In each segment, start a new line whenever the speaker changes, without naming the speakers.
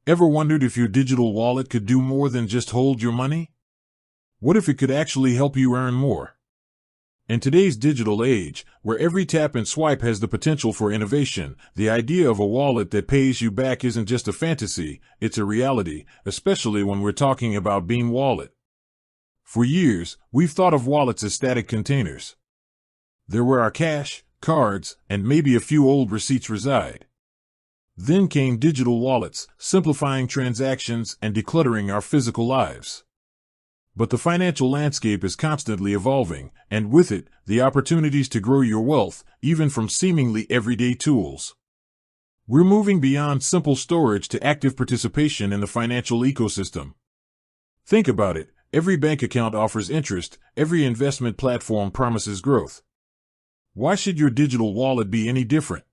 Ever wondered if your digital wallet could do more than just hold your money? What if it could actually help you earn more? In today's digital age, where every tap and swipe has the potential for innovation, the idea of a wallet that pays you back isn't just a fantasy, it's a reality, especially when we're talking about Beam Wallet. For years, we've thought of wallets as static containers. They're where our cash, cards, and maybe a few old receipts reside. Then came digital wallets, simplifying transactions and decluttering our physical lives. But the financial landscape is constantly evolving, and with it, the opportunities to grow your wealth, even from seemingly everyday tools. We're moving beyond simple storage to active participation in the financial ecosystem. Think about it. Every bank account offers interest, every investment platform promises growth. Why should your digital wallet be any different?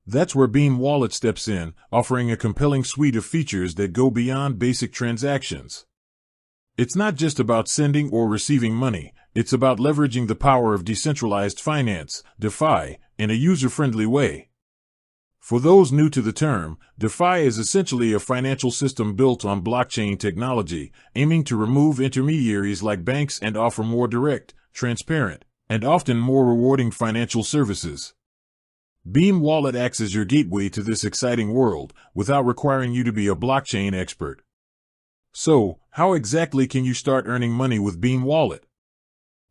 That's where Beam Wallet steps in, offering a compelling suite of features that go beyond basic transactions. It's not just about sending or receiving money, it's about leveraging the power of decentralized finance, DeFi, in a user-friendly way. For those new to the term, DeFi is essentially a financial system built on blockchain technology, aiming to remove intermediaries like banks and offer more direct, transparent, and often more rewarding financial services. Beam Wallet acts as your gateway to this exciting world, without requiring you to be a blockchain expert. So, how exactly can you start earning money with Beam Wallet?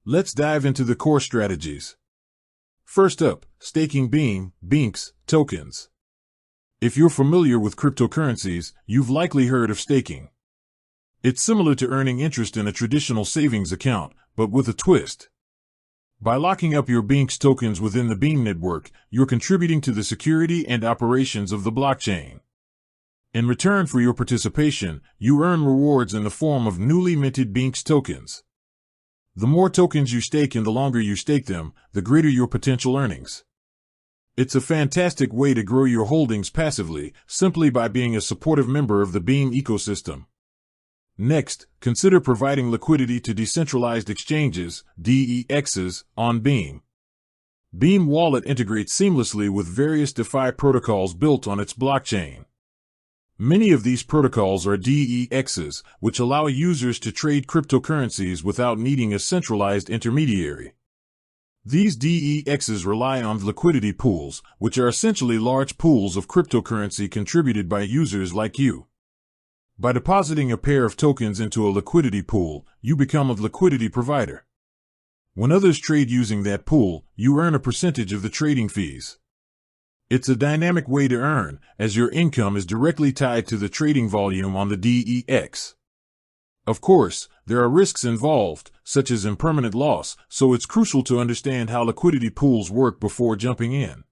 Let's dive into the core strategies. First up, staking BEAMs, tokens. If you're familiar with cryptocurrencies, you've likely heard of staking. It's similar to earning interest in a traditional savings account, but with a twist. By locking up your BEAMs tokens within the Beam network, you're contributing to the security and operations of the blockchain. In return for your participation, you earn rewards in the form of newly minted BEAMs tokens. The more tokens you stake and the longer you stake them, the greater your potential earnings. It's a fantastic way to grow your holdings passively, simply by being a supportive member of the Beam ecosystem. Next, consider providing liquidity to decentralized exchanges, DEXs, on Beam. Beam Wallet integrates seamlessly with various DeFi protocols built on its blockchain. Many of these protocols are DEXs, which allow users to trade cryptocurrencies without needing a centralized intermediary. These DEXs rely on liquidity pools, which are essentially large pools of cryptocurrency contributed by users like you. By depositing a pair of tokens into a liquidity pool, you become a liquidity provider. When others trade using that pool, you earn a percentage of the trading fees. It's a dynamic way to earn, as your income is directly tied to the trading volume on the DEX. Of course, there are risks involved, such as impermanent loss, so it's crucial to understand how liquidity pools work before jumping in.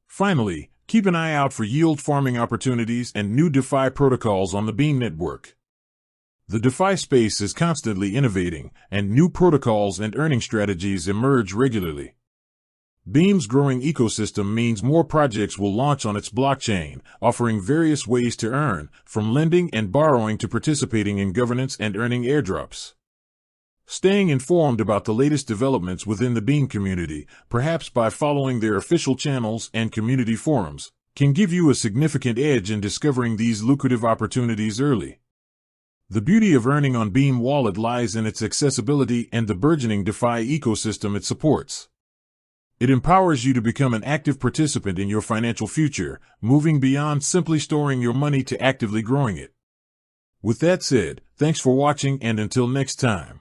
Finally, keep an eye out for yield farming opportunities and new DeFi protocols on the Beam network. The DeFi space is constantly innovating, and new protocols and earning strategies emerge regularly. Beam's growing ecosystem means more projects will launch on its blockchain, offering various ways to earn, from lending and borrowing to participating in governance and earning airdrops. Staying informed about the latest developments within the Beam community, perhaps by following their official channels and community forums, can give you a significant edge in discovering these lucrative opportunities early. The beauty of earning on Beam Wallet lies in its accessibility and the burgeoning DeFi ecosystem it supports. It empowers you to become an active participant in your financial future, moving beyond simply storing your money to actively growing it. With that said, thanks for watching, and until next time.